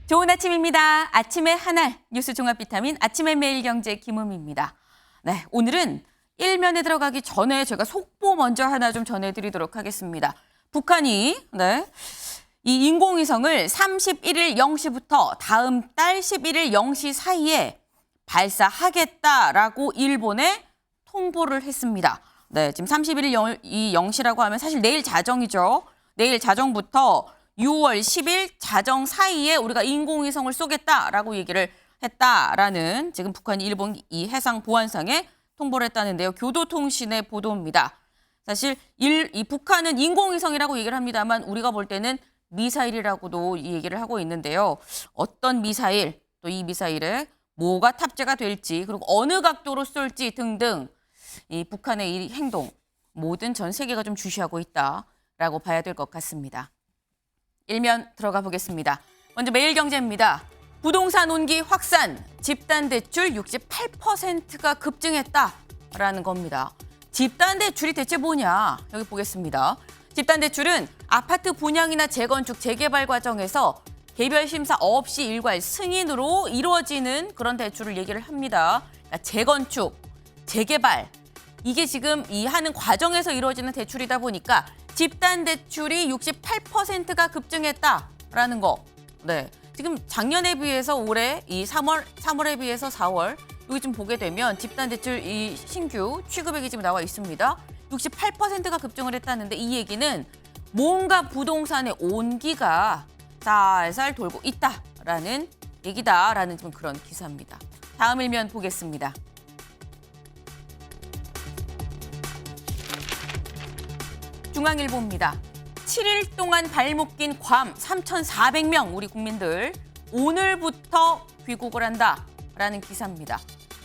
좋은 아침입니다. 아침의 하나 뉴스 종합 비타민 아침의 매일경제 김음입니다. 네, 오늘은 일면에 들어가기 전에 제가 속보 먼저 하나 좀 전해드리도록 하겠습니다. 북한이 이 인공위성을 31일 0시부터 다음 달 11일 0시 사이에 발사하겠다라고 일본에 통보를 했습니다. 네, 지금 31일 0시라고 하면 사실 내일 자정이죠. 내일 자정부터 6월 10일 자정 사이에 우리가 인공위성을 쏘겠다라고 얘기를 했다라는 지금 북한이 일본 이 해상 보안상에 통보를 했다는데요. 교도통신의 보도입니다. 사실 이 북한은 인공위성이라고 얘기를 합니다만 우리가 볼 때는 미사일이라고도 이 얘기를 하고 있는데요. 어떤 미사일, 또 이 미사일에 뭐가 탑재가 될지 그리고 어느 각도로 쏠지 등등 이 북한의 이 행동 모든 전 세계가 좀 주시하고 있다라고 봐야 될 것 같습니다. 일면 들어가 보겠습니다. 먼저 매일경제입니다. 부동산 온기 확산, 집단 대출 68%가 급증했다라는 겁니다. 집단 대출이 대체 뭐냐? 여기 보겠습니다. 집단 대출은 아파트 분양이나 재건축, 재개발 과정에서 개별 심사 없이 일괄 승인으로 이루어지는 그런 대출을 얘기를 합니다. 그러니까 재건축, 재개발 이게 지금 이 하는 과정에서 이루어지는 대출이다 보니까 집단 대출이 68%가 급증했다라는 거. 네. 지금 작년에 비해서 올해 이 3월에 비해서 4월 여기 좀 보게 되면 집단 대출 이 신규 취급액이 지금 나와 있습니다. 68%가 급증을 했다는데 이 얘기는 뭔가 부동산의 온기가 살살 돌고 있다라는 얘기다라는 좀 그런 기사입니다. 다음 일면 보겠습니다. 중앙일보입니다. 7일 동안 발목 낀 괌 3,400명 우리 국민들 오늘부터 귀국을 한다라는 기사입니다.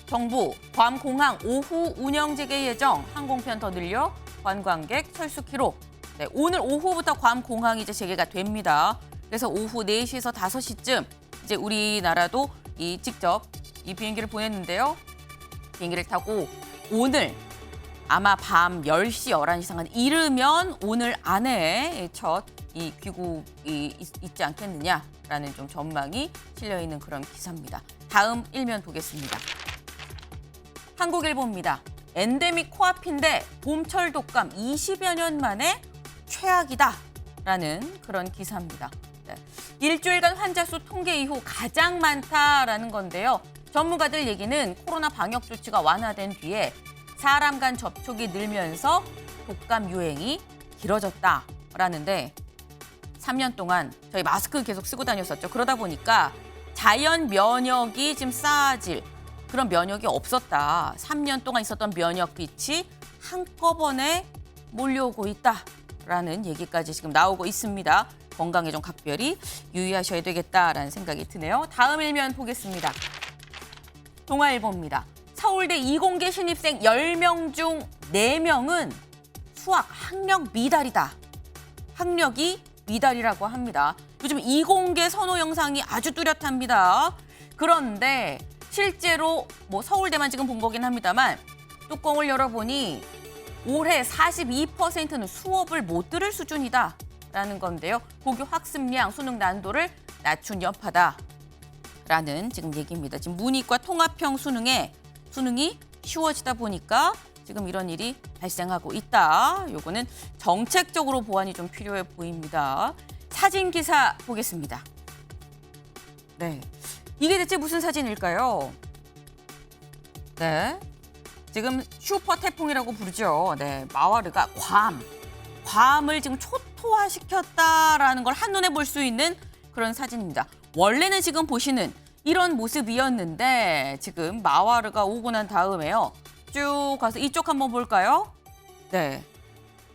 정부 괌 공항 오후 운영 재개 예정 항공편 더 늘려 관광객 철수 기록. 네, 오늘 오후부터 괌 공항이 이제 재개가 됩니다. 그래서 오후 4시에서 5시쯤 이제 우리나라도 직접 이 비행기를 보냈는데요. 비행기를 타고 오늘 아마 밤 10시, 11시 상간 이르면 오늘 안에 첫 이 귀국이 있지 않겠느냐라는 좀 전망이 실려 있는 그런 기사입니다. 다음 일면 보겠습니다. 한국일보입니다. 엔데믹 코앞인데 봄철 독감 20여 년 만에 최악이다라는 그런 기사입니다. 네. 일주일간 환자 수 통계 이후 가장 많다라는 건데요. 전문가들 얘기는 코로나 방역 조치가 완화된 뒤에 사람 간 접촉이 늘면서 독감 유행이 길어졌다라는데 3년 동안 저희 마스크 계속 쓰고 다녔었죠. 그러다 보니까 자연 면역이 지금 쌓아질 그런 면역이 없었다. 3년 동안 있었던 면역빛이 한꺼번에 몰려오고 있다라는 얘기까지 지금 나오고 있습니다. 건강에 좀 각별히 유의하셔야 되겠다라는 생각이 드네요. 다음 일면 보겠습니다. 동아일보입니다. 서울대 이공계 신입생 10명 중 4명은 수학 학력 미달이다. 학력이 미달이라고 합니다. 요즘 이공계 선호 영상이 아주 뚜렷합니다. 그런데 실제로 서울대만 지금 본 거긴 합니다만 뚜껑을 열어보니 올해 42%는 수업을 못 들을 수준이다라는 건데요. 고교 학습량, 수능 난도를 낮춘 여파다라는 지금 얘기입니다. 지금 문이과 통합형 수능이 쉬워지다 보니까 지금 이런 일이 발생하고 있다. 요거는 정책적으로 보완이 좀 필요해 보입니다. 사진 기사 보겠습니다. 네, 이게 대체 무슨 사진일까요? 네, 지금 슈퍼 태풍이라고 부르죠. 네, 마와르가 괌을 지금 초토화시켰다라는 걸 한눈에 볼 수 있는 그런 사진입니다. 원래는 지금 보시는 이런 모습이었는데 지금 마와르가 오고 난 다음에요. 쭉 가서 이쪽 한번 볼까요? 네,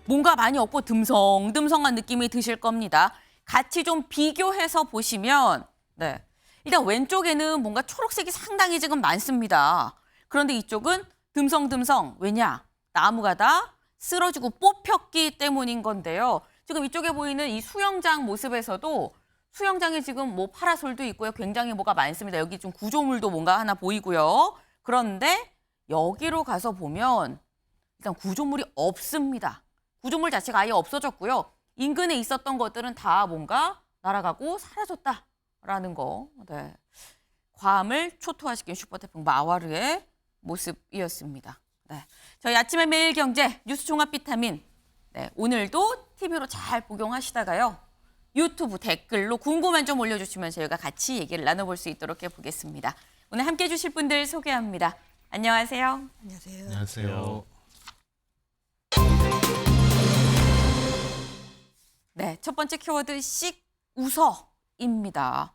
뭔가 많이 없고 듬성듬성한 느낌이 드실 겁니다. 같이 좀 비교해서 보시면 네, 일단 왼쪽에는 뭔가 초록색이 상당히 지금 많습니다. 그런데 이쪽은 듬성듬성, 왜냐? 나무가 다 쓰러지고 뽑혔기 때문인 건데요. 지금 이쪽에 보이는 이 수영장 모습에서도 수영장에 지금 파라솔도 있고요. 굉장히 뭐가 많습니다. 여기 좀 구조물도 뭔가 하나 보이고요. 그런데 여기로 가서 보면 일단 구조물이 없습니다. 구조물 자체가 아예 없어졌고요. 인근에 있었던 것들은 다 뭔가 날아가고 사라졌다. 있다라는 거. 네. 괌을 초토화시킨 슈퍼태풍 마와르의 모습이었습니다. 네. 저희 아침의 매일 경제 뉴스 종합 비타민. 네. 오늘도 TV로 잘 복용하시다가요. 유튜브 댓글로 궁금한 점 올려주시면 저희가 같이 얘기를 나눠볼 수 있도록 해보겠습니다. 오늘 함께해 주실 분들 소개합니다. 안녕하세요. 안녕하세요. 안녕하세요. 네, 첫 번째 키워드 씩 웃어입니다.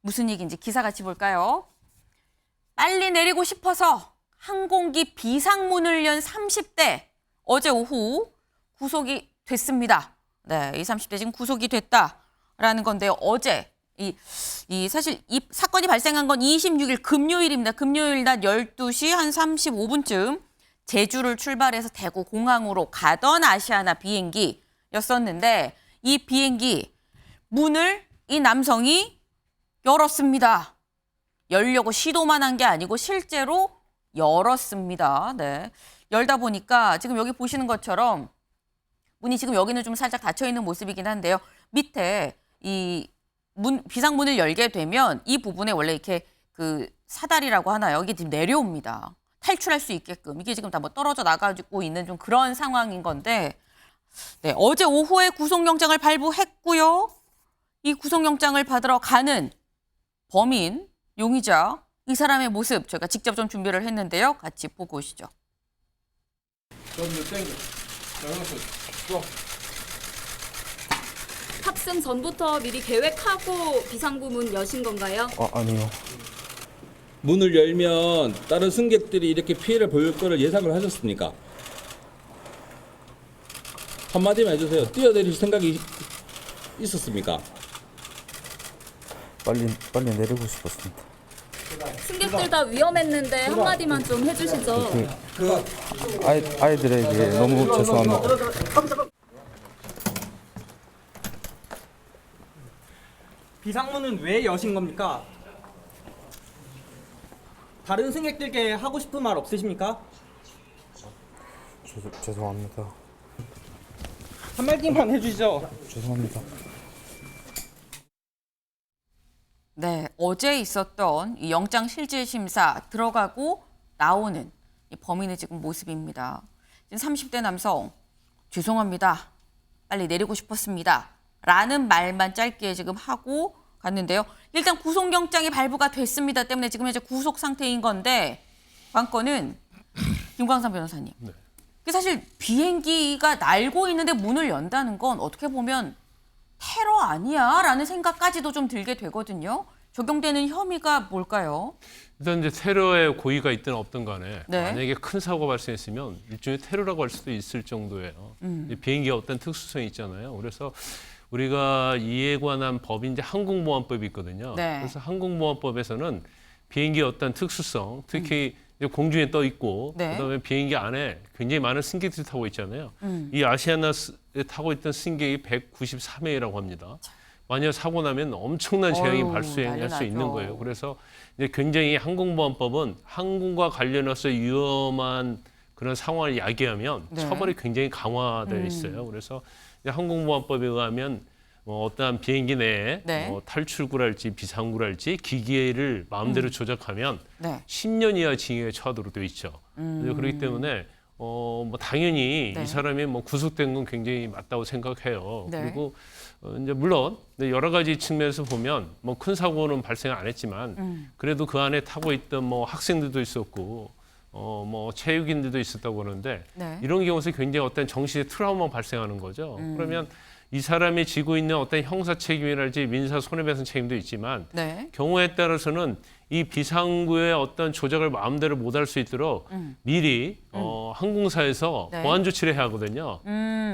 무슨 얘기인지 기사 같이 볼까요? 빨리 내리고 싶어서 항공기 비상문을 연 30대 어제 오후 구속이 됐습니다. 네, 이 30대 지금 구속이 됐다라는 건데요. 어제 사실 이 사건이 발생한 건 26일 금요일입니다. 금요일 낮 12시 한 35분쯤 제주를 출발해서 대구 공항으로 가던 아시아나 비행기였었는데 이 비행기 문을 이 남성이 열었습니다. 열려고 시도만 한 게 아니고 실제로 열었습니다. 네. 열다 보니까 지금 여기 보시는 것처럼 문이 지금 여기는 좀 살짝 닫혀 있는 모습이긴 한데요. 밑에 이 비상문을 열게 되면 이 부분에 원래 이렇게 그 사다리라고 하나요? 이게 지금 내려옵니다. 탈출할 수 있게끔. 이게 지금 다 뭐 떨어져 나가고 있는 좀 그런 상황인 건데 네, 어제 오후에 구속영장을 발부했고요. 이 구속영장을 받으러 가는 범인, 용의자, 이 사람의 모습 저희가 직접 좀 준비를 했는데요. 같이 보고 오시죠. 탑승 전부터 미리 계획하고 비상구문 여신 건가요? 아니요. 문을 열면 다른 승객들이 이렇게 피해를 볼 거를 예상을 하셨습니까? 한마디만 해주세요. 뛰어내릴 생각이 있었습니까? 빨리 내리고 싶었습니다. 승객들 다 위험했는데 한마디만 좀 해주시죠. 아이들에게 너무 죄송합니다. 비상문은 왜 여신 겁니까? 다른 승객들께 하고 싶은 말 없으십니까? 죄송합니다. 한마디만 해주시죠. 죄송합니다. 네, 어제 있었던 이 영장 실질 심사 들어가고 나오는 이 범인의 지금 모습입니다. 지금 30대 남성 죄송합니다. 빨리 내리고 싶었습니다. 라는 말만 짧게 지금 하고 갔는데요. 일단 구속영장이 발부가 됐습니다. 때문에 지금 현재 구속 상태인 건데 관건은 김광삼 변호사님. 네. 사실 비행기가 날고 있는데 문을 연다는 건 어떻게 보면 테러 아니야? 라는 생각까지도 좀 들게 되거든요. 적용되는 혐의가 뭘까요? 일단 이제 테러의 고의가 있든 없든 간에 네. 만약에 큰 사고가 발생했으면 일종의 테러라고 할 수도 있을 정도예요. 비행기가 어떤 특수성이 있잖아요. 그래서 우리가 이에 관한 법이 이제 항공보안법이 있거든요. 네. 그래서 항공보안법에서는 비행기의 어떤 특수성, 특히 이제 공중에 떠 있고 네. 그다음에 비행기 안에 굉장히 많은 승객들이 타고 있잖아요. 이 아시아나에 타고 있던 승객이 193명이라고 합니다. 만약 사고 나면 엄청난 재앙이 어휴, 발생할 난리 수 있는 나죠. 거예요. 그래서 이제 굉장히 항공보안법은 항공과 관련해서 위험한 그런 상황을 야기하면 네. 처벌이 굉장히 강화되어 있어요. 그래서 이제 항공보안법에 의하면 어떠한 비행기 내에 네. 탈출구랄지 비상구랄지 기계를 마음대로 조작하면 네. 10년 이하 징역에 처하도록 되어 있죠. 그렇기 때문에 뭐 당연히 네. 이 사람이 뭐 구속된 건 굉장히 맞다고 생각해요. 네. 그리고 이제 물론 여러 가지 측면에서 보면 뭐 큰 사고는 발생 안 했지만 그래도 그 안에 타고 있던 뭐 학생들도 있었고 뭐 체육인들도 있었다고 그러는데 네. 이런 경우에서 굉장히 어떤 정신의 트라우마가 발생하는 거죠. 그러면 이 사람이 지고 있는 어떤 형사 책임이랄지 민사 손해배상 책임도 있지만 네. 경우에 따라서는 이 비상구의 어떤 조작을 마음대로 못 할 수 있도록 미리 항공사에서 네. 보안 조치를 해야 하거든요.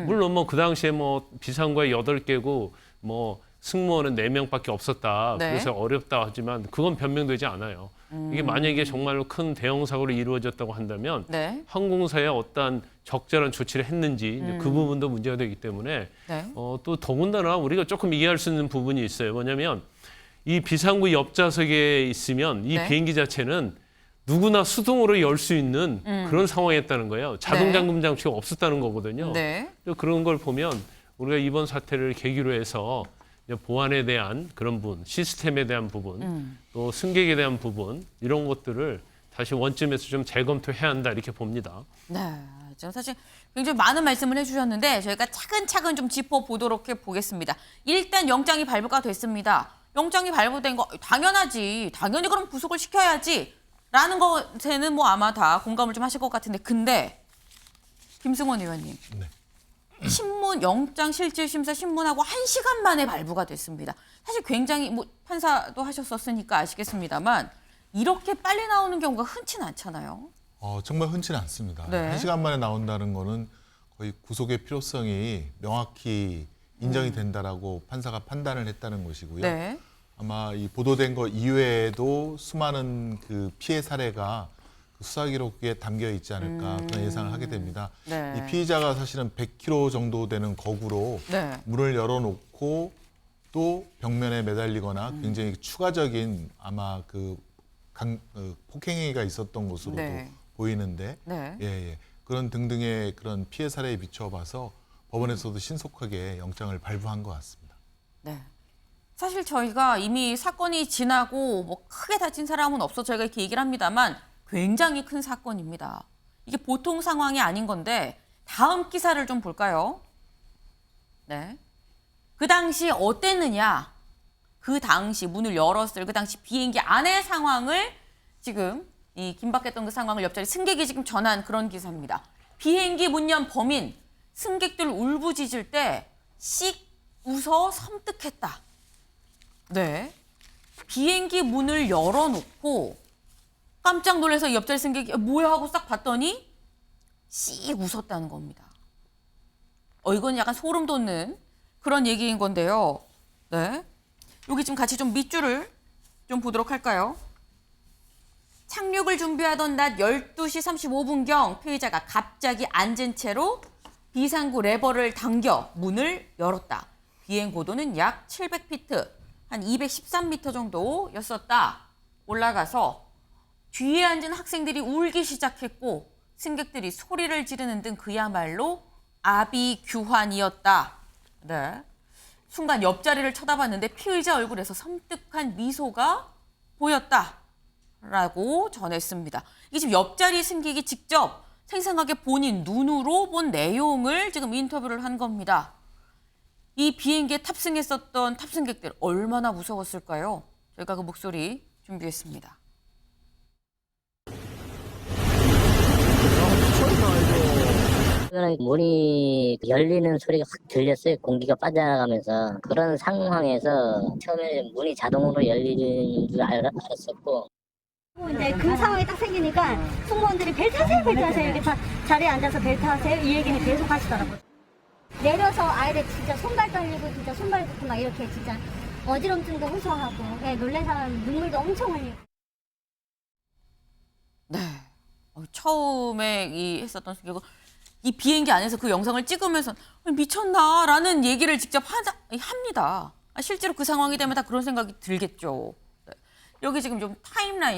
물론 뭐 그 당시에 뭐 비상구가 8개고 뭐 승무원은 4명밖에 없었다. 네. 그래서 어렵다 하지만 그건 변명되지 않아요. 이게 만약에 정말로 큰 대형 사고로 이루어졌다고 한다면 네. 항공사에 어떠한 적절한 조치를 했는지 이제 그 부분도 문제가 되기 때문에 네. 또 더군다나 우리가 조금 이해할 수 있는 부분이 있어요. 뭐냐면 이 비상구 옆좌석에 있으면 이 네. 비행기 자체는 누구나 수동으로 열 수 있는 그런 상황이었다는 거예요. 자동 네. 잠금 장치가 없었다는 거거든요. 네. 그런 걸 보면 우리가 이번 사태를 계기로 해서 이제 보안에 대한 그런 부분, 시스템에 대한 부분, 또 승객에 대한 부분 이런 것들을 다시 원점에서 좀 재검토해야 한다 이렇게 봅니다. 네, 지금 사실 굉장히 많은 말씀을 해주셨는데 저희가 차근차근 좀 짚어보도록 해보겠습니다. 일단 영장이 발부가 됐습니다. 영장이 발부된 거 당연하지. 당연히 그럼 구속을 시켜야지. 라는 것에는 뭐 아마 다 공감을 좀 하실 것 같은데 근데 김승원 의원님. 신문 영장 실질심사 신문하고 1시간 만에 발부가 됐습니다. 사실 굉장히 뭐 판사도 하셨었으니까 아시겠습니다만 이렇게 빨리 나오는 경우가 흔치는 않잖아요. 정말 흔치는 않습니다. 네. 1시간 만에 나온다는 거는 거의 구속의 필요성이 명확히 인정이 된다라고 판사가 판단을 했다는 것이고요. 네. 아마 이 보도된 거 이외에도 수많은 그 피해 사례가 그 수사 기록에 담겨 있지 않을까 그런 예상을 하게 됩니다. 네. 이 피의자가 사실은 100kg 정도 되는 거구로 네. 문을 열어놓고 또 벽면에 매달리거나 굉장히 추가적인 아마 그 폭행행위가 있었던 것으로도 네. 보이는데 네. 예. 그런 등등의 그런 피해 사례에 비춰봐서 법원에서도 신속하게 영장을 발부한 것 같습니다. 네. 사실 저희가 이미 사건이 지나고 뭐 크게 다친 사람은 없어 저희가 이렇게 얘기를 합니다만 굉장히 큰 사건입니다. 이게 보통 상황이 아닌 건데 다음 기사를 좀 볼까요? 네. 그 당시 어땠느냐? 그 당시 문을 열었을 그 당시 비행기 안의 상황을 지금 이 긴박했던 그 상황을 옆자리 승객이 지금 전한 그런 기사입니다. 비행기 문 연 범인 승객들 울부짖을 때 씩 웃어 섬뜩했다. 네. 비행기 문을 열어놓고 깜짝 놀라서 옆자리 승객이 뭐야 하고 싹 봤더니 씩 웃었다는 겁니다. 이건 약간 소름 돋는 그런 얘기인 건데요. 네. 여기 지금 같이 좀 밑줄을 좀 보도록 할까요? 착륙을 준비하던 낮 12시 35분경 피의자가 갑자기 앉은 채로 비상구 레버를 당겨 문을 열었다. 비행 고도는 약 700피트, 한 213m 정도였었다. 올라가서 뒤에 앉은 학생들이 울기 시작했고 승객들이 소리를 지르는 등 그야말로 아비규환이었다. 네. 순간 옆자리를 쳐다봤는데 피의자 얼굴에서 섬뜩한 미소가 보였다라고 전했습니다. 이게 지금 옆자리 승객이 직접 생생하게 본인 눈으로 본 내용을 지금 인터뷰를 한 겁니다. 이 비행기에 탑승했었던 탑승객들 얼마나 무서웠을까요? 저희가 그 목소리 준비했습니다. 문이 열리는 소리가 확 들렸어요. 공기가 빠져나가면서. 그런 상황에서 처음에 문이 자동으로 열리는 줄 알았었고. 이제 그 상황이 딱 생기니까 승무원들이 벨트 하세요, 벨트 하세요. 이렇게 다 자리에 앉아서 벨트 하세요. 이 얘기는 계속 하시더라고요. 내려서 아이들 진짜 손발 떨리고 진짜 손발 붓고 막 이렇게 진짜 어지럼증도 호소하고 놀래서 눈물도 엄청 흘리고. 네. 처음에 했었던 승객은 이 비행기 안에서 그 영상을 찍으면서 미쳤나라는 얘기를 직접 합니다. 실제로 그 상황이 되면 다 그런 생각이 들겠죠. 네. 여기 지금 좀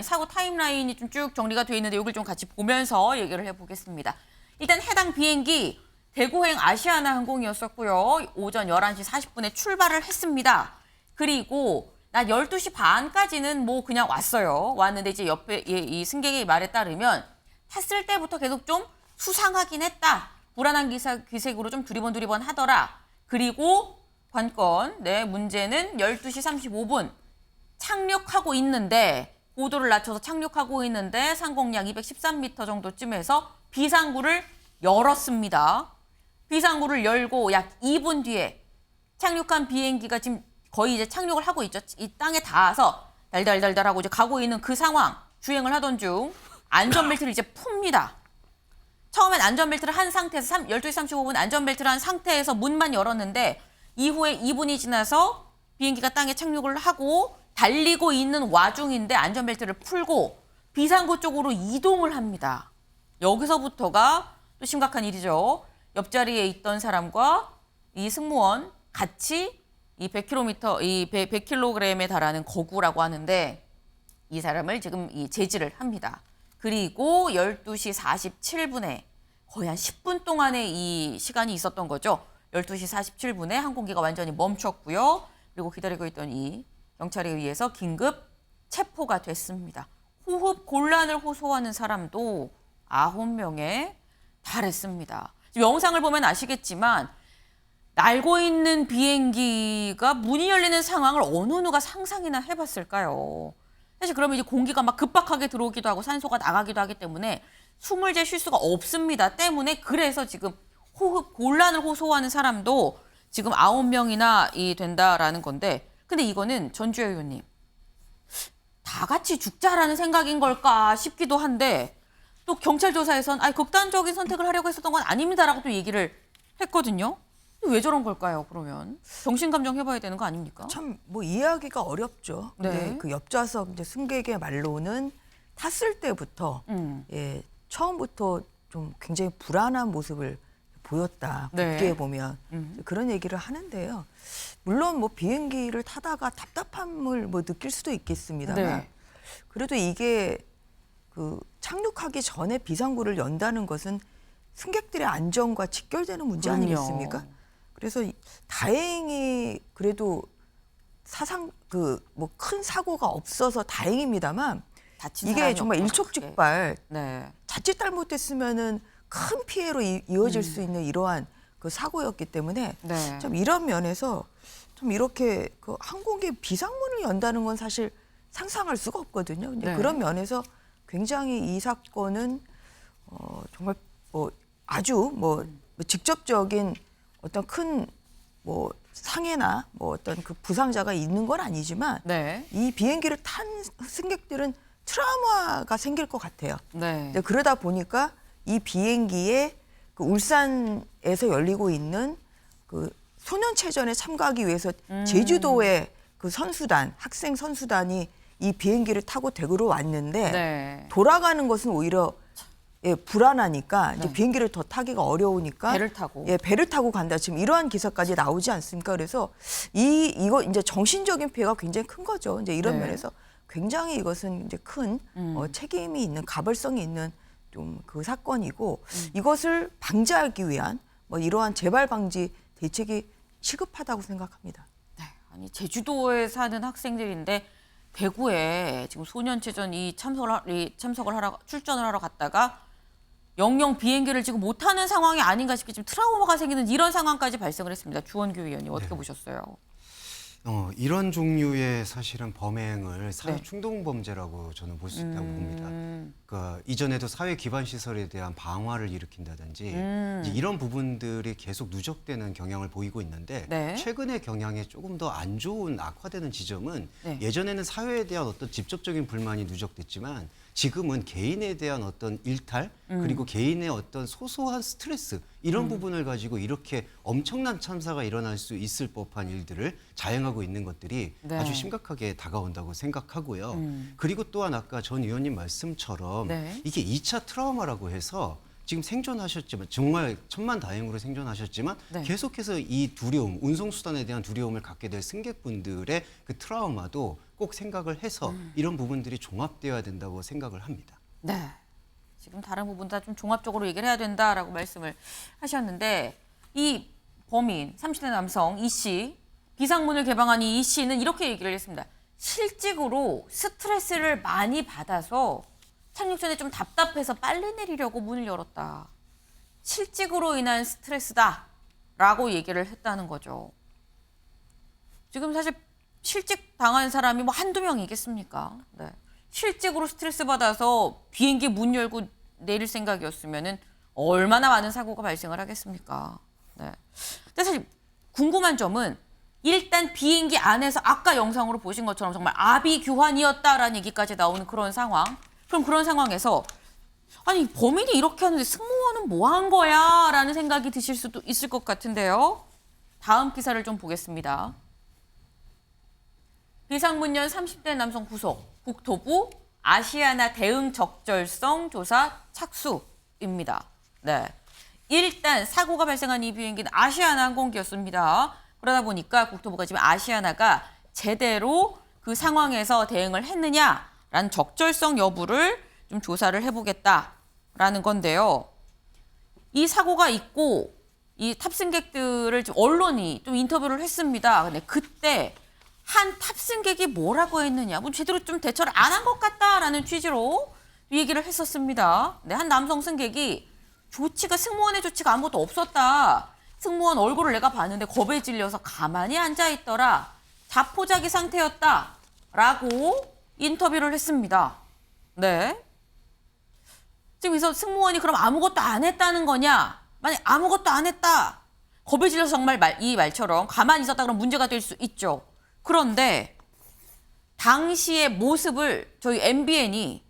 사고 타임라인이 좀 쭉 정리가 돼 있는데 이걸 좀 같이 보면서 얘기를 해보겠습니다. 일단 해당 비행기 대구행 아시아나 항공이었었고요. 오전 11시 40분에 출발을 했습니다. 그리고 낮 12시 반까지는 뭐 그냥 왔어요. 왔는데 이제 옆에 이 승객의 말에 따르면 탔을 때부터 계속 좀 수상하긴 했다. 불안한 기색으로 좀 두리번 하더라. 그리고 관건, 문제는 12시 35분 착륙하고 있는데 고도를 낮춰서 착륙하고 있는데 상공량 213m 정도쯤에서 비상구를 열었습니다. 비상구를 열고 약 2분 뒤에 착륙한 비행기가 지금 거의 이제 착륙을 하고 있죠. 이 땅에 닿아서 달달달달하고 이제 가고 있는 그 상황, 주행을 하던 중 안전벨트를 이제 풉니다. 처음엔 안전벨트를 한 상태에서 12시 35분 안전벨트를 한 상태에서 문만 열었는데 이후에 2분이 지나서 비행기가 땅에 착륙을 하고 달리고 있는 와중인데 안전벨트를 풀고 비상구 쪽으로 이동을 합니다. 여기서부터가 또 심각한 일이죠. 옆자리에 있던 사람과 이 승무원 같이 이 100kg에 달하는 거구라고 하는데 이 사람을 지금 제지를 합니다. 그리고 12시 47분에 거의 한 10분 동안의 이 시간이 있었던 거죠. 12시 47분에 항공기가 완전히 멈췄고요. 그리고 기다리고 있던 이 경찰에 의해서 긴급 체포가 됐습니다. 호흡 곤란을 호소하는 사람도 9명에 달했습니다. 지금 영상을 보면 아시겠지만 날고 있는 비행기가 문이 열리는 상황을 어느 누가 상상이나 해봤을까요? 사실 그러면 이제 공기가 막 급박하게 들어오기도 하고 산소가 나가기도 하기 때문에 숨을 쉴 수가 없습니다. 때문에 그래서 지금 호흡 곤란을 호소하는 사람도 지금 9명이나 된다라는 건데, 근데 이거는 전주혜 의원님 다 같이 죽자라는 생각인 걸까 싶기도 한데, 또 경찰 조사에선 극단적인 선택을 하려고 했었던 건 아닙니다라고 또 얘기를 했거든요. 왜 저런 걸까요? 그러면 정신감정 해봐야 되는 거 아닙니까? 참 뭐 이해하기가 어렵죠. 네. 근데 그 옆좌석 이제 승객의 말로는 탔을 때부터 처음부터 좀 굉장히 불안한 모습을 보였다. 네. 국기에 보면 그런 얘기를 하는데요. 물론 뭐 비행기를 타다가 답답함을 뭐 느낄 수도 있겠습니다만 네. 그래도 이게 그 착륙하기 전에 비상구를 연다는 것은 승객들의 안전과 직결되는 문제 그럼요. 아니겠습니까? 그래서 다행히 그래도 뭐 큰 사고가 없어서 다행입니다만 다친 이게 사람이 정말 없어서 일촉즉발 네. 자칫 잘못됐으면은 큰 피해로 이어질 수 있는 이러한 그 사고였기 때문에 네. 좀 이런 면에서 좀 이렇게 그 항공기 비상문을 연다는 건 사실 상상할 수가 없거든요. 근데 네. 그런 면에서 굉장히 이 사건은 정말 뭐 아주 뭐 직접적인 어떤 큰 뭐 상해나 뭐 어떤 그 부상자가 있는 건 아니지만 네. 이 비행기를 탄 승객들은 트라우마가 생길 것 같아요. 네. 근데 그러다 보니까 이 비행기에 그 울산에서 열리고 있는 그 소년체전에 참가하기 위해서 제주도의 그 선수단, 학생 선수단이 이 비행기를 타고 대구로 왔는데 네. 돌아가는 것은 오히려 불안하니까 이제 비행기를 더 타기가 어려우니까 배를 타고. 배를 타고 간다. 지금 이러한 기사까지 나오지 않습니까? 그래서 이거 이제 정신적인 피해가 굉장히 큰 거죠. 이제 이런 네. 면에서 굉장히 이것은 이제 큰 책임이 있는 가벌성이 있는 좀 그 사건이고 이것을 방지하기 위한 뭐 이러한 재발 방지 대책이 시급하다고 생각합니다. 네. 아니 제주도에 사는 학생들인데 대구에 지금 소년체전 참석을 하러 출전을 하러 갔다가 영영 비행기를 지금 못 타는 상황이 아닌가 싶게 지금 트라우마가 생기는 이런 상황까지 발생을 했습니다. 주원규 의원님 어떻게 보셨어요? 이런 종류의 사실은 범행을 사회 네. 충동 범죄라고 저는 볼 수 있다고 봅니다. 그러니까 이전에도 사회 기반 시설에 대한 방화를 일으킨다든지 이제 이런 부분들이 계속 누적되는 경향을 보이고 있는데 네. 최근의 경향에 조금 더 안 좋은 악화되는 지점은 네. 예전에는 사회에 대한 어떤 직접적인 불만이 누적됐지만 지금은 개인에 대한 어떤 일탈 그리고 개인의 어떤 소소한 스트레스 이런 부분을 가지고 이렇게 엄청난 참사가 일어날 수 있을 법한 일들을 자행하고 있는 것들이 네. 아주 심각하게 다가온다고 생각하고요. 그리고 또한 아까 전 의원님 말씀처럼 네. 이게 2차 트라우마라고 해서 지금 생존하셨지만 정말 천만다행으로 생존하셨지만 네. 계속해서 이 두려움, 운송수단에 대한 두려움을 갖게 될 승객분들의 그 트라우마도 꼭 생각을 해서 이런 부분들이 종합되어야 된다고 생각을 합니다. 네. 지금 다른 부분 다 좀 종합적으로 얘기를 해야 된다라고 말씀을 하셨는데 이 범인 30대 남성 이 씨 비상문을 개방한 이 씨는 이렇게 얘기를 했습니다. 실직으로 스트레스를 많이 받아서 착륙 전에 좀 답답해서 빨리 내리려고 문을 열었다. 실직으로 인한 스트레스다라고 얘기를 했다는 거죠. 지금 사실 실직 당한 사람이 뭐 한두 명이겠습니까? 네. 실직으로 스트레스 받아서 비행기 문 열고 내릴 생각이었으면은 얼마나 많은 사고가 발생을 하겠습니까? 네. 근데 사실 궁금한 점은 일단 비행기 안에서 아까 영상으로 보신 것처럼 정말 아비규환이었다라는 얘기까지 나오는 그런 상황. 그럼 그런 상황에서 아니 범인이 이렇게 하는데 승무원은 뭐 한 거야? 라는 생각이 드실 수도 있을 것 같은데요. 다음 기사를 좀 보겠습니다. 비상문연 30대 남성 구속, 국토부 아시아나 대응 적절성 조사 착수입니다. 네. 일단 사고가 발생한 이 비행기는 아시아나 항공기였습니다. 그러다 보니까 국토부가 지금 아시아나가 제대로 그 상황에서 대응을 했느냐라는 적절성 여부를 좀 조사를 해보겠다라는 건데요. 이 사고가 있고 이 탑승객들을 지금 언론이 좀 인터뷰를 했습니다. 근데 그때 한 탑승객이 뭐라고 했느냐, 뭐 제대로 좀 대처를 안 한 것 같다라는 취지로 얘기를 했었습니다. 네, 한 남성 승객이 승무원의 조치가 아무것도 없었다. 승무원 얼굴을 내가 봤는데 겁에 질려서 가만히 앉아있더라. 자포자기 상태였다. 라고 인터뷰를 했습니다. 네. 지금 여기서 승무원이 그럼 아무것도 안 했다는 거냐? 만약 아무것도 안 했다. 겁에 질려서 정말 이 말처럼 가만히 있었다 그러면 문제가 될 수 있죠. 그런데 당시의 모습을 저희 MBN이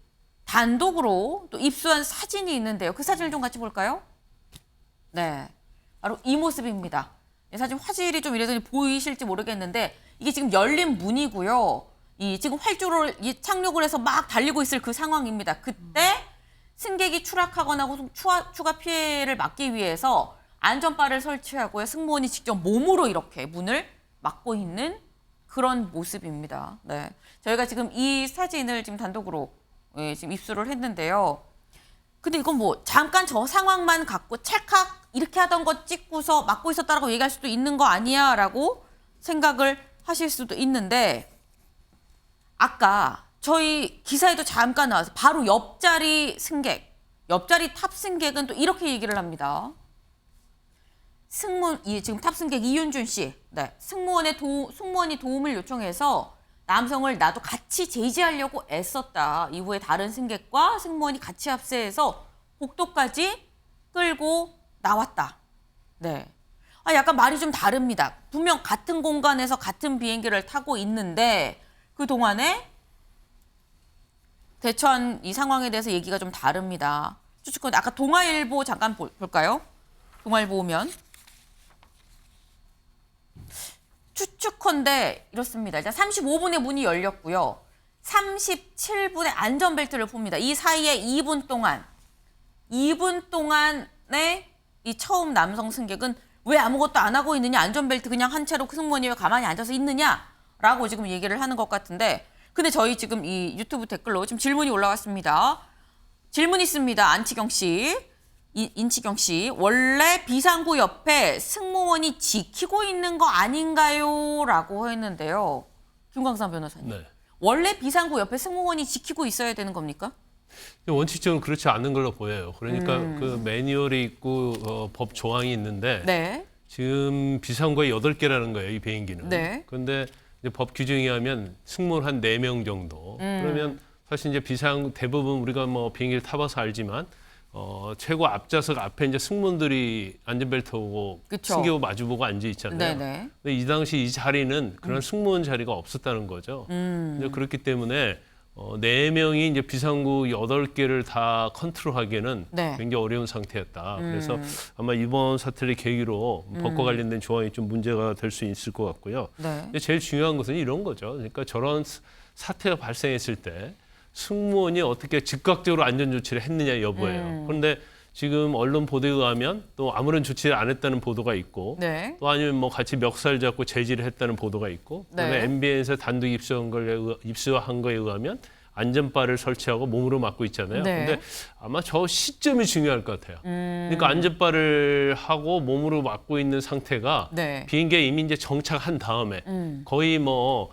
단독으로 또 입수한 사진이 있는데요. 그 사진을 좀 같이 볼까요? 네, 바로 이 모습입니다. 이 사진 화질이 좀 이래서 보이실지 모르겠는데 이게 지금 열린 문이고요. 지금 활주로를 착륙을 해서 막 달리고 있을 그 상황입니다. 그때 승객이 추락하거나 추가 피해를 막기 위해서 안전바를 설치하고요. 승무원이 직접 몸으로 이렇게 문을 막고 있는 그런 모습입니다. 네, 저희가 지금 이 사진을 지금 단독으로 지금 입수를 했는데요. 근데 이건 뭐 잠깐 저 상황만 갖고 찰칵 이렇게 하던 거 찍고서 막고 있었다라고 얘기할 수도 있는 거 아니야? 라고 생각을 하실 수도 있는데 아까 저희 기사에도 잠깐 나와서 바로 옆자리 탑승객은 또 이렇게 얘기를 합니다. 지금 탑승객 이윤준 씨, 네, 승무원이 도움을 요청해서 남성을 나도 같이 제지하려고 애썼다. 이후에 다른 승객과 승무원이 같이 합세해서 복도까지 끌고 나왔다. 네. 약간 말이 좀 다릅니다. 분명 같은 공간에서 같은 비행기를 타고 있는데 그 동안에 대처한 이 상황에 대해서 얘기가 좀 다릅니다. 추측컨대 아까 동아일보 잠깐 볼까요? 동아일보 오면 추측컨대 이렇습니다. 일단 35분에 문이 열렸고요. 37분에 안전벨트를 풉니다. 이 사이에 2분 동안에 이 처음 남성 승객은 왜 아무것도 안 하고 있느냐, 안전벨트 그냥 한 채로 승무원이 왜 가만히 앉아서 있느냐라고 지금 얘기를 하는 것 같은데, 근데 저희 지금 이 유튜브 댓글로 지금 질문이 올라왔습니다. 질문이 있습니다. 안치경 씨. 인치경 씨, 원래 비상구 옆에 승무원이 지키고 있는 거 아닌가요? 라고 했는데요. 김광삼 변호사님. 네. 원래 비상구 옆에 승무원이 지키고 있어야 되는 겁니까? 원칙적으로 그렇지 않는 걸로 보여요. 그러니까 그 매뉴얼이 있고 법 조항이 있는데 네. 지금 비상구가 8개라는 거예요, 이 비행기는. 네. 그런데 이제 법 규정에 하면 승무원 한 4명 정도. 그러면 사실 이제 대부분 우리가 뭐 비행기를 타봐서 알지만 최고 앞좌석 앞에 이제 승무원들이 안전벨트하고 승객하고 마주보고 앉아 있잖아요. 네네. 근데 이 당시 이 자리는 그런 승무원 자리가 없었다는 거죠. 이제 그렇기 때문에 4명이 이제 비상구 8개를 다 컨트롤하기에는 네. 굉장히 어려운 상태였다. 그래서 아마 이번 사태를 계기로 법과 관련된 조항이 좀 문제가 될 수 있을 것 같고요. 네. 근데 제일 중요한 것은 이런 거죠. 그러니까 저런 사태가 발생했을 때 승무원이 어떻게 즉각적으로 안전조치를 했느냐 여부예요. 그런데 지금 언론 보도에 의하면 또 아무런 조치를 안 했다는 보도가 있고 네. 또 아니면 뭐 같이 멱살 잡고 제지를 했다는 보도가 있고 그다음에 네. MBN에서 단독 입수한 거에 의하면 안전바를 설치하고 몸으로 막고 있잖아요. 네. 근데 아마 저 시점이 중요할 것 같아요. 그러니까 안전바를 하고 몸으로 막고 있는 상태가 네. 비행기에 이미 이제 정착한 다음에 거의 뭐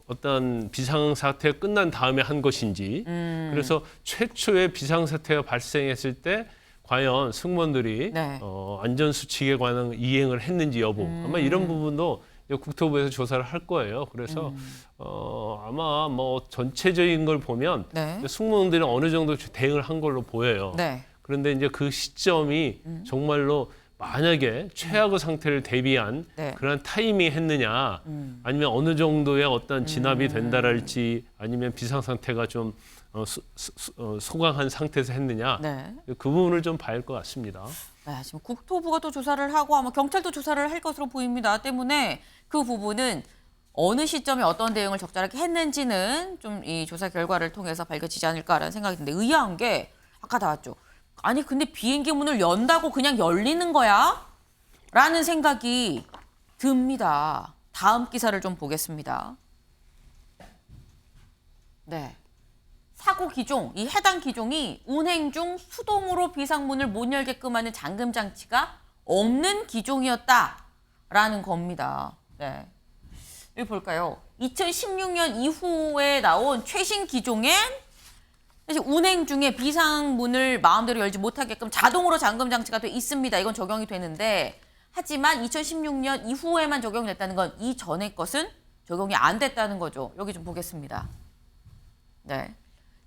어떤 비상사태가 끝난 다음에 한 것인지 그래서 최초의 비상사태가 발생했을 때 과연 승무원들이 네. 안전수칙에 관한 이행을 했는지 여부 아마 이런 부분도 국토부에서 조사를 할 거예요. 그래서 아마 뭐 전체적인 걸 보면 네. 승무원들이 어느 정도 대응을 한 걸로 보여요. 네. 그런데 이제 그 시점이 정말로 만약에 최악의 상태를 대비한 네. 그런 타이밍이 했느냐 아니면 어느 정도의 어떤 진압이 된다랄지 아니면 비상 상태가 좀 소강한 상태에서 했느냐 네. 그 부분을 좀 봐야 할 것 같습니다. 네, 지금 국토부가 또 조사를 하고 아마 경찰도 조사를 할 것으로 보입니다. 때문에 그 부분은 어느 시점에 어떤 대응을 적절하게 했는지는 좀 이 조사 결과를 통해서 밝혀지지 않을까라는 생각이 드는데 의아한 게 아까 나왔죠. 아니 근데 비행기 문을 연다고 그냥 열리는 거야? 라는 생각이 듭니다. 다음 기사를 좀 보겠습니다. 네. 사고 기종, 이 해당 기종이 운행 중 수동으로 비상문을 못 열게끔 하는 잠금 장치가 없는 기종이었다라는 겁니다. 네. 여기 볼까요? 2016년 이후에 나온 최신 기종엔 사실 운행 중에 비상문을 마음대로 열지 못하게끔 자동으로 잠금 장치가 돼 있습니다. 이건 적용이 되는데 하지만 2016년 이후에만 적용이 됐다는 건 이전의 것은 적용이 안 됐다는 거죠. 여기 좀 보겠습니다. 네.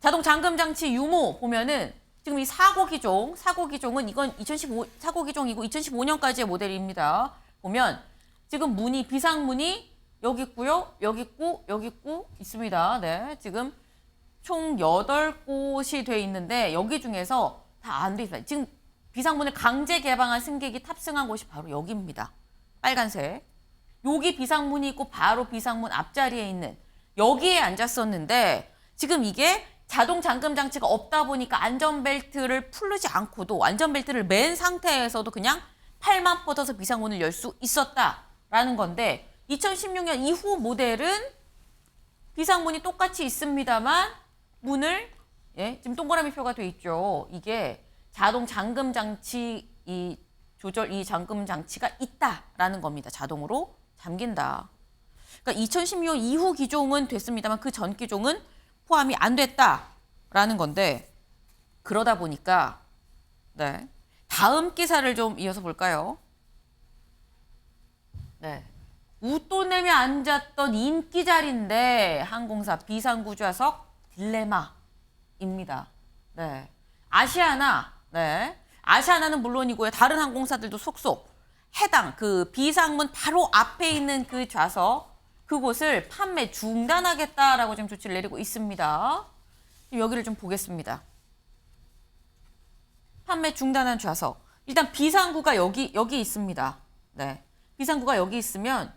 자동 잠금 장치 유무 보면은 지금 이 사고 기종은 이건 2015 사고 기종이고 2015년까지의 모델입니다. 보면 지금 문이 비상문이 여기 있고요. 여기 있고 있습니다. 네. 지금 총 8곳이 돼 있는데 여기 중에서 다 안 돼 있어요. 지금 비상문을 강제 개방한 승객이 탑승한 곳이 바로 여기입니다. 빨간색. 여기 비상문이 있고 바로 비상문 앞자리에 있는 여기에 앉았었는데 지금 이게 자동 잠금 장치가 없다 보니까 안전벨트를 풀르지 않고도 안전벨트를 맨 상태에서도 그냥 팔만 뻗어서 비상문을 열 수 있었다라는 건데 2016년 이후 모델은 비상문이 똑같이 있습니다만 문을 지금 동그라미 표가 돼 있죠. 이게 자동 잠금 장치 이 잠금 장치가 있다라는 겁니다. 자동으로 잠긴다. 그러니까 2016년 이후 기종은 됐습니다만 그 전 기종은 포함이 안 됐다라는 건데 그러다 보니까 네. 다음 기사를 좀 이어서 볼까요? 네. 웃돈 내며 앉았던 인기 자리인데 항공사 비상구 좌석 딜레마입니다. 네. 아시아나, 네. 아시아나는 물론이고요. 다른 항공사들도 속속 해당 그 비상문 바로 앞에 있는 그 좌석 그곳을 판매 중단하겠다라고 지금 조치를 내리고 있습니다. 여기를 좀 보겠습니다. 판매 중단한 좌석. 일단 비상구가 여기 있습니다. 네. 비상구가 여기 있으면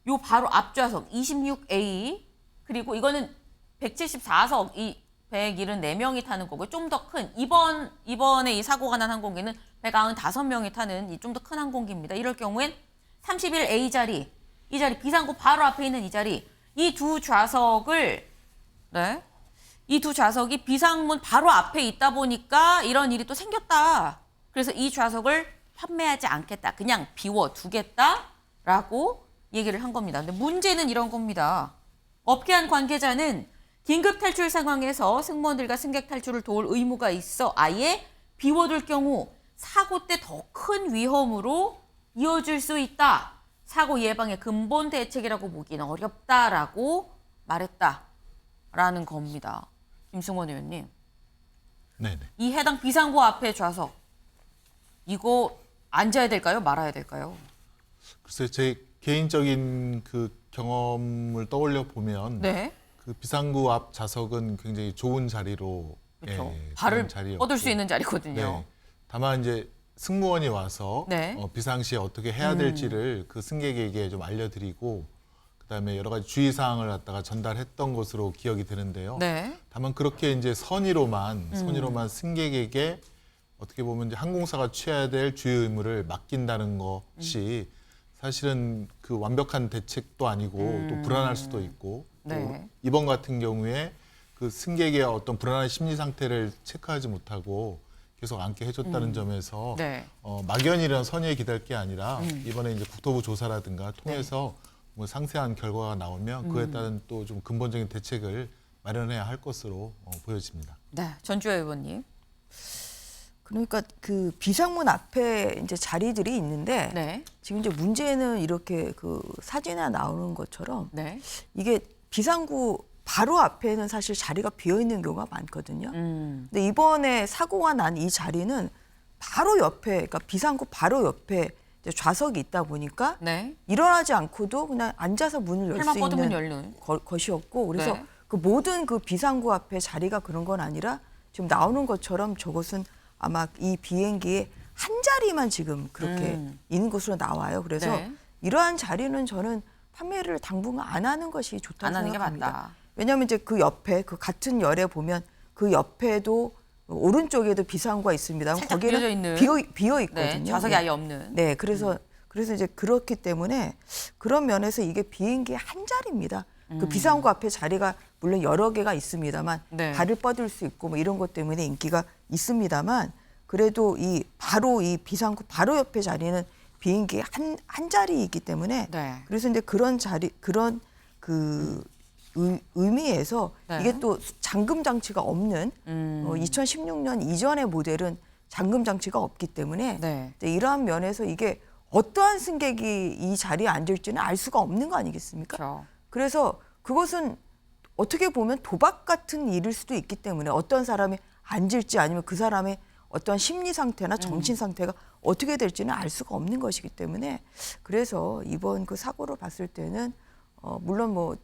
요 바로 앞 좌석 26A 그리고 이거는 174석 이 174명이 타는 거고요. 좀 더 큰 이번에 이 사고가 난 항공기는 195명이 타는 이 좀 더 큰 항공기입니다. 이럴 경우엔 31A 자리 이 자리 비상구 바로 앞에 있는 이 자리 이 두 좌석을 네. 이 두 좌석이 비상문 바로 앞에 있다 보니까 이런 일이 또 생겼다. 그래서 이 좌석을 판매하지 않겠다. 그냥 비워두겠다라고 얘기를 한 겁니다. 근데 문제는 이런 겁니다. 업계 한 관계자는 긴급 탈출 상황에서 승무원들과 승객 탈출을 도울 의무가 있어 아예 비워둘 경우 사고 때 더 큰 위험으로 이어질 수 있다. 사고 예방의 근본 대책이라고 보기는 어렵다라고 말했다라는 겁니다. 김승원 의원님. 네네. 이 해당 비상구 앞에 좌석 이거 앉아야 될까요? 말아야 될까요? 글쎄 제 개인적인 그 경험을 떠올려 보면 네. 그 비상구 앞 좌석은 굉장히 좋은 자리로 그렇죠. 예, 발을 그런 자리였고. 뻗을 수 있는 자리거든요. 네. 다만 이제 승무원이 와서 네. 비상시에 어떻게 해야 될지를 그 승객에게 좀 알려드리고 그다음에 여러 가지 주의사항을 갖다가 전달했던 것으로 기억이 되는데요. 네. 다만 그렇게 이제 선의로만 승객에게 어떻게 보면 이제 항공사가 취해야 될 주의 의무를 맡긴다는 것이 사실은 그 완벽한 대책도 아니고 또 불안할 수도 있고 또 네. 이번 같은 경우에 그 승객의 어떤 불안한 심리 상태를 체크하지 못하고 계속 앉게 해줬다는 점에서 네. 막연이란 선의에 기댈 게 아니라 이번에 이제 국토부 조사라든가 통해서 뭐 상세한 결과가 나오면 그에 따른 또 좀 근본적인 대책을 마련해야 할 것으로 보여집니다. 네. 전주혜 의원님. 그러니까 그 비상문 앞에 이제 자리들이 있는데 네. 지금 이제 문제는 이렇게 그 사진에 나오는 것처럼 네. 이게 비상구 바로 앞에는 사실 자리가 비어 있는 경우가 많거든요. 근데 이번에 사고가 난 이 자리는 바로 옆에, 그러니까 비상구 바로 옆에 이제 좌석이 있다 보니까 네. 일어나지 않고도 그냥 앉아서 문을 열 팔만 수 뻗으면 있는 열는. 것이었고, 그래서 네. 그 모든 그 비상구 앞에 자리가 그런 건 아니라 지금 나오는 것처럼 저것은 아마 이 비행기에 한 자리만 지금 그렇게 있는 것으로 나와요. 그래서 네. 이러한 자리는 저는 판매를 당분간 안 하는 것이 좋다고 안 하는 게 생각합니다. 맞다. 왜냐하면 이제 그 옆에 그 같은 열에 보면 그 옆에도 오른쪽에도 비상구가 있습니다. 살짝 거기는 비어져 있는. 비어 있거든요. 네. 좌석이 아예 없는. 네, 그래서 이제 그렇기 때문에 그런 면에서 이게 비행기의 한 자리입니다. 그 비상구 앞에 자리가 물론 여러 개가 있습니다만 네. 발을 뻗을 수 있고 뭐 이런 것 때문에 인기가 있습니다만 그래도 이 바로 이 비상구 바로 옆에 자리는 비행기의 한 자리이기 때문에 네. 그래서 이제 그런 그 의미에서 네. 이게 또 잠금 장치가 없는 2016년 이전의 모델은 잠금 장치가 없기 때문에 네. 이러한 면에서 이게 어떠한 승객이 이 자리에 앉을지는 알 수가 없는 거 아니겠습니까? 그렇죠. 그래서 그것은 어떻게 보면 도박 같은 일일 수도 있기 때문에 어떤 사람이 앉을지 아니면 그 사람의 어떤 심리 상태나 정신 상태가 어떻게 될지는 알 수가 없는 것이기 때문에 그래서 이번 그 사고를 봤을 때는 물론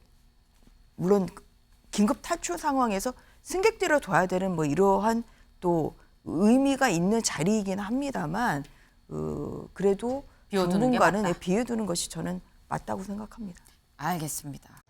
긴급 탈출 상황에서 승객들을 둬야 되는 뭐 이러한 또 의미가 있는 자리이긴 합니다만 비워두는 그래도 게 당분간은 맞다. 비워두는 것이 저는 맞다고 생각합니다. 알겠습니다.